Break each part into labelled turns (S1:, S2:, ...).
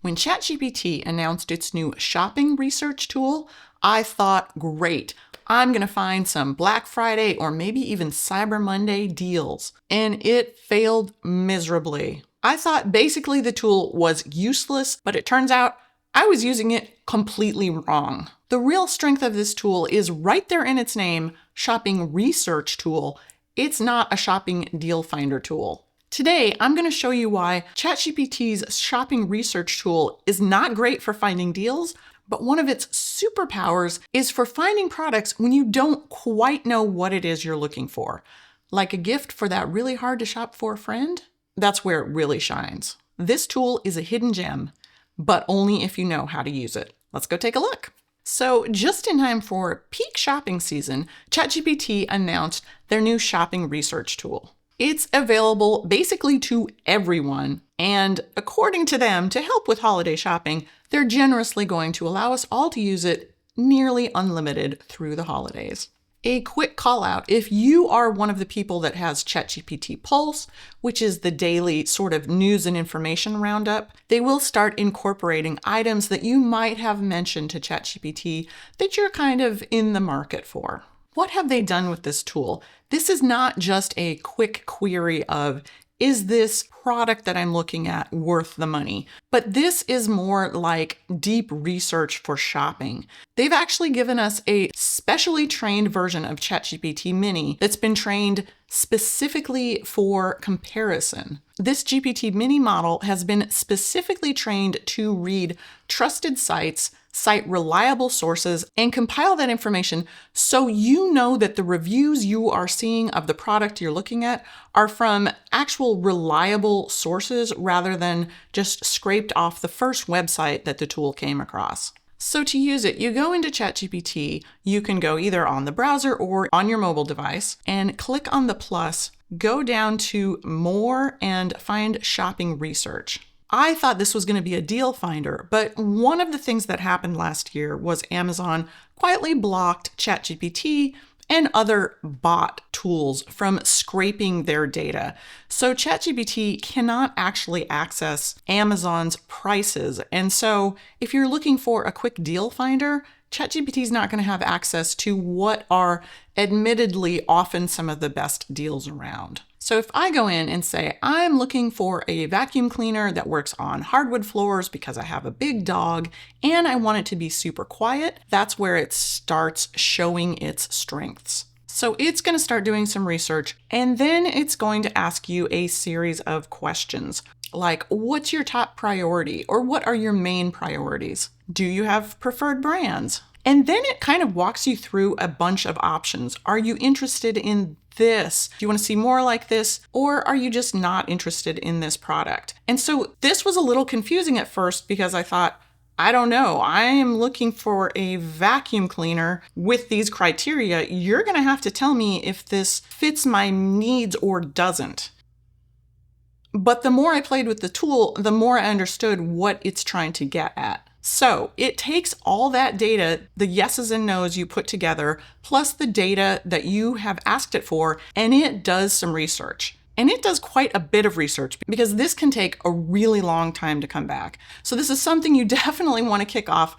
S1: When ChatGPT announced its new shopping research tool, I thought, great, I'm going to find some Black Friday or maybe even Cyber Monday deals. And it failed miserably. I thought basically the tool was useless, but it turns out I was using it completely wrong. The real strength of this tool is right there in its name, shopping research tool. It's not a shopping deal finder tool. Today, I'm going to show you why ChatGPT's shopping research tool is not great for finding deals, but one of its superpowers is for finding products when you don't quite know what it is you're looking for. Like a gift for that really hard to shop for friend? That's where it really shines. This tool is a hidden gem, but only if you know how to use it. Let's go take a look. So just in time for peak shopping season, ChatGPT announced their new shopping research tool. It's available basically to everyone, and according to them, to help with holiday shopping, they're generously going to allow us all to use it nearly unlimited through the holidays. A quick call out, if you are one of the people that has ChatGPT Pulse, which is the daily sort of news and information roundup, they will start incorporating items that you might have mentioned to ChatGPT that you're kind of in the market for. What have they done with this tool? This is not just a quick query of, is this product that I'm looking at worth the money? But this is more like deep research for shopping. They've actually given us a specially trained version of ChatGPT-Mini that's been trained specifically for comparison. This GPT-Mini model has been specifically trained to read trusted sites, cite reliable sources, and compile that information so you know that the reviews you are seeing of the product you're looking at are from actual reliable sources rather than just scraped off the first website that the tool came across. So to use it, you go into ChatGPT, you can go either on the browser or on your mobile device and click on the plus, go down to More and find Shopping Research. I thought this was going to be a deal finder, but one of the things that happened last year was Amazon quietly blocked ChatGPT and other bot tools from scraping their data. So ChatGPT cannot actually access Amazon's prices. And so if you're looking for a quick deal finder, ChatGPT is not going to have access to what are admittedly often some of the best deals around. So if I go in and say, I'm looking for a vacuum cleaner that works on hardwood floors because I have a big dog and I want it to be super quiet, that's where it starts showing its strengths. So it's going to start doing some research, and then it's going to ask you a series of questions like, what's your top priority? Or what are your main priorities? Do you have preferred brands? And then it kind of walks you through a bunch of options. Are you interested in this? Do you want to see more like this? Or are you just not interested in this product? And so this was a little confusing at first because I thought, I don't know, I am looking for a vacuum cleaner with these criteria. You're going to have to tell me if this fits my needs or doesn't. But the more I played with the tool, the more I understood what it's trying to get at. So it takes all that data, the yeses and nos you put together, plus the data that you have asked it for, and it does some research. And it does quite a bit of research because this can take a really long time to come back. So this is something you definitely want to kick off,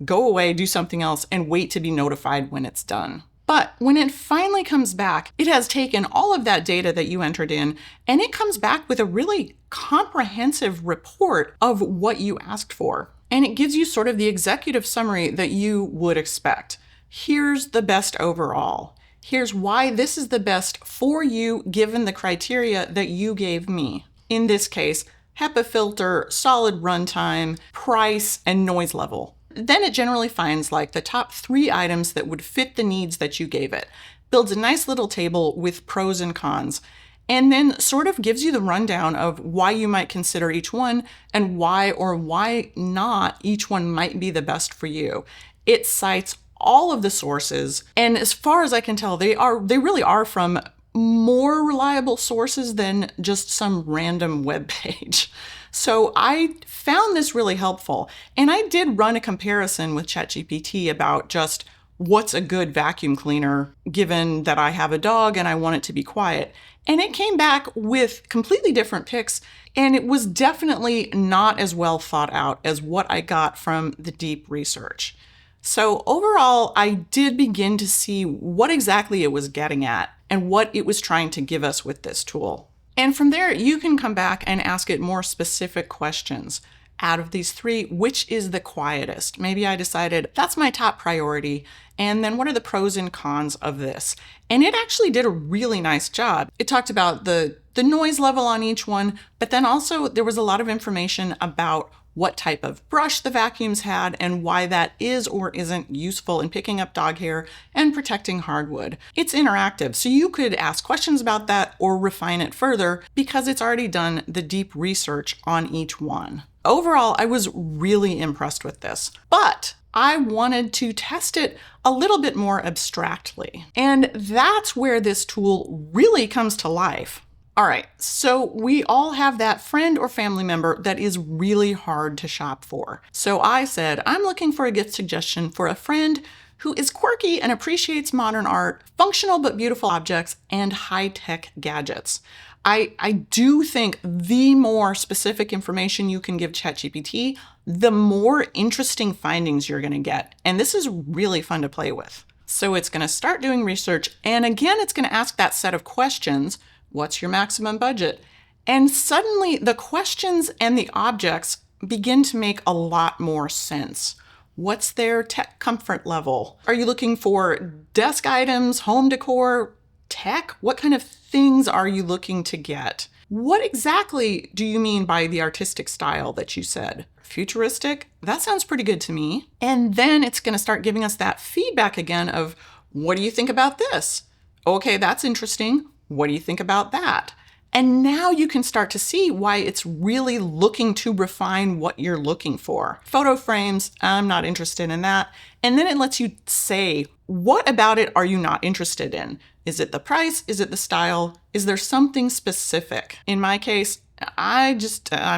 S1: go away, do something else, and wait to be notified when it's done. But when it finally comes back, it has taken all of that data that you entered in, and it comes back with a really comprehensive report of what you asked for. And it gives you sort of the executive summary that you would expect. Here's the best overall. Here's why this is the best for you given the criteria that you gave me. In this case, HEPA filter, solid runtime, price, and noise level. Then it generally finds like the top 3 items that would fit the needs that you gave it. Builds a nice little table with pros and cons, and then sort of gives you the rundown of why you might consider each one and why or why not each one might be the best for you. It cites all of the sources, and as far as I can tell, they really are from more reliable sources than just some random web page. So I found this really helpful, and I did run a comparison with ChatGPT about just what's a good vacuum cleaner given that I have a dog and I want it to be quiet. And it came back with completely different picks, and it was definitely not as well thought out as what I got from the deep research. So overall, I did begin to see what exactly it was getting at and what it was trying to give us with this tool. And from there, you can come back and ask it more specific questions. Out of these three, which is the quietest? Maybe I decided that's my top priority. And then what are the pros and cons of this? And it actually did a really nice job. It talked about the noise level on each one, but then also there was a lot of information about what type of brush the vacuums had and why that is or isn't useful in picking up dog hair and protecting hardwood. It's interactive, so you could ask questions about that or refine it further because it's already done the deep research on each one. Overall, I was really impressed with this, but I wanted to test it a little bit more abstractly. And that's where this tool really comes to life. All right, so we all have that friend or family member that is really hard to shop for. So I said, I'm looking for a gift suggestion for a friend who is quirky and appreciates modern art, functional but beautiful objects, and high-tech gadgets. I do think the more specific information you can give ChatGPT, the more interesting findings you're going to get. And this is really fun to play with. So it's going to start doing research. And again, it's going to ask that set of questions. What's your maximum budget? And suddenly the questions and the objects begin to make a lot more sense. What's their tech comfort level? Are you looking for desk items, home decor, tech? What kind of things are you looking to get? What exactly do you mean by the artistic style that you said? Futuristic? That sounds pretty good to me. And then it's going to start giving us that feedback again of, what do you think about this? Okay, that's interesting. What do you think about that? And now you can start to see why it's really looking to refine what you're looking for. Photo frames, I'm not interested in that. And then it lets you say, what about it are you not interested in? Is it the price? Is it the style? Is there something specific? In my case, I'm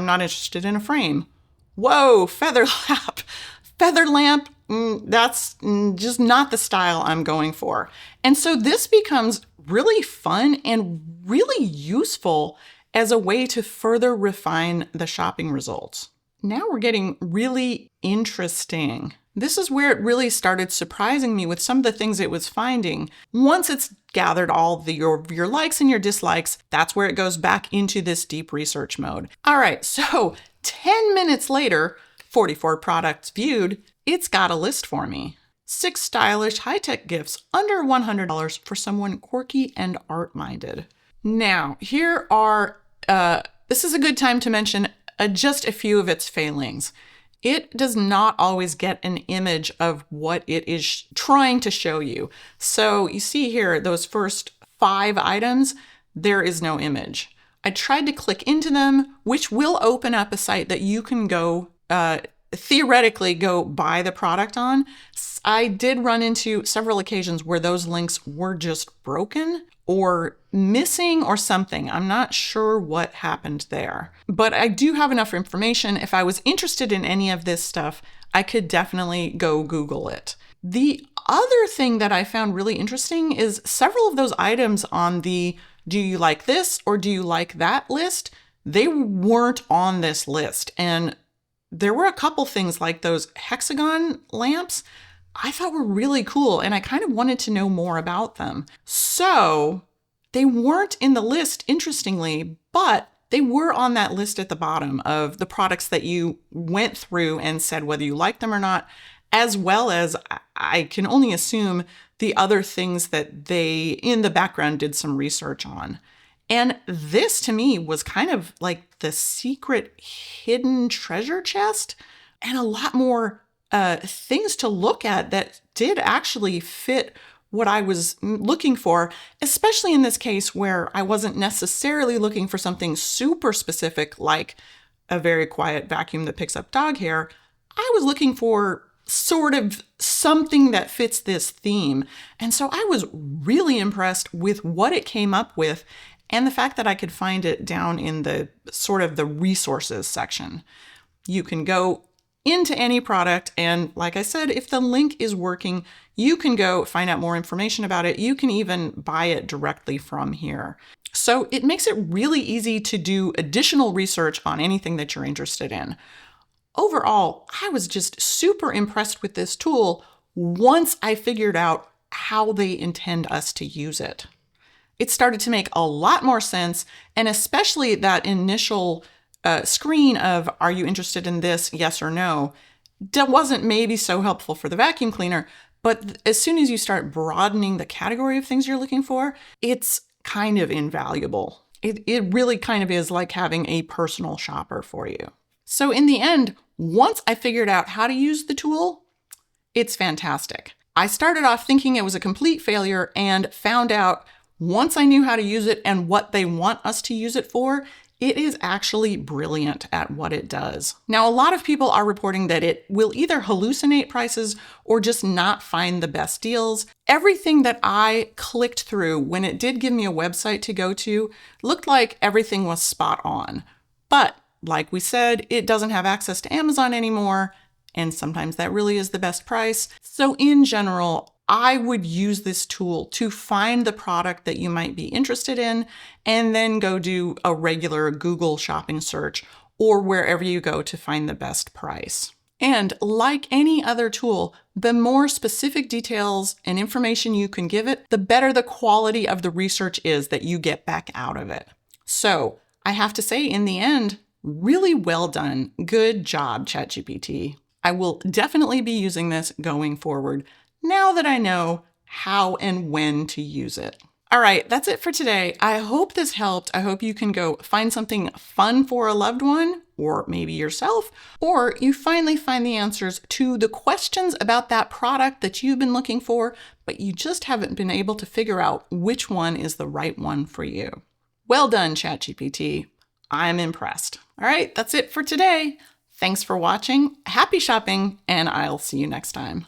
S1: not interested in a frame. Whoa, feather lamp. Feather lamp, that's just not the style I'm going for. And so this becomes really fun and really useful as a way to further refine the shopping results. Now we're getting really interesting. This is where it really started surprising me with some of the things it was finding. Once it's gathered all your likes and your dislikes, that's where it goes back into this deep research mode. All right, so 10 minutes later, 44 products viewed, it's got a list for me. 6 stylish high-tech gifts under $100 for someone quirky and art-minded. Now, here are, this is a good time to mention just a few of its failings. It does not always get an image of what it is trying to show you. So you see here, those first 5 items, there is no image. I tried to click into them, which will open up a site that you can go theoretically go buy the product on. I did run into several occasions where those links were just broken or missing or something. I'm not sure what happened there, but I do have enough information. If I was interested in any of this stuff, I could definitely go Google it. The other thing that I found really interesting is several of those items on the do you like this or do you like that list, they weren't on this list. And there were a couple things like those hexagon lamps I thought were really cool, and I kind of wanted to know more about them. So they weren't in the list, interestingly, but they were on that list at the bottom of the products that you went through and said whether you liked them or not, as well as I can only assume the other things that they in the background did some research on. And this to me was kind of like the secret hidden treasure chest and a lot more things to look at that did actually fit what I was looking for, especially in this case where I wasn't necessarily looking for something super specific like a very quiet vacuum that picks up dog hair. I was looking for sort of something that fits this theme. And so I was really impressed with what it came up with and the fact that I could find it down in the sort of the resources section. You can go into any product. And like I said, if the link is working, you can go find out more information about it. You can even buy it directly from here. So it makes it really easy to do additional research on anything that you're interested in. Overall, I was just super impressed with this tool once I figured out how they intend us to use it. It started to make a lot more sense, and especially that initial screen of, are you interested in this, yes or no, that wasn't maybe so helpful for the vacuum cleaner, but as soon as you start broadening the category of things you're looking for, it's kind of invaluable. It really kind of is like having a personal shopper for you. So in the end, once I figured out how to use the tool, it's fantastic. I started off thinking it was a complete failure and found out once I knew how to use it and what they want us to use it for, it is actually brilliant at what it does. Now, a lot of people are reporting that it will either hallucinate prices or just not find the best deals. Everything that I clicked through when it did give me a website to go to looked like everything was spot on. But like we said, it doesn't have access to Amazon anymore, and sometimes that really is the best price. So in general, I would use this tool to find the product that you might be interested in and then go do a regular Google shopping search or wherever you go to find the best price. And like any other tool, the more specific details and information you can give it, the better the quality of the research is that you get back out of it. So I have to say, in the end, really well done. Good job, ChatGPT. I will definitely be using this going forward now that I know how and when to use it. All right, that's it for today. I hope this helped. I hope you can go find something fun for a loved one, or maybe yourself, or you finally find the answers to the questions about that product that you've been looking for, but you just haven't been able to figure out which one is the right one for you. Well done, ChatGPT. I'm impressed. All right, that's it for today. Thanks for watching. Happy shopping, and I'll see you next time.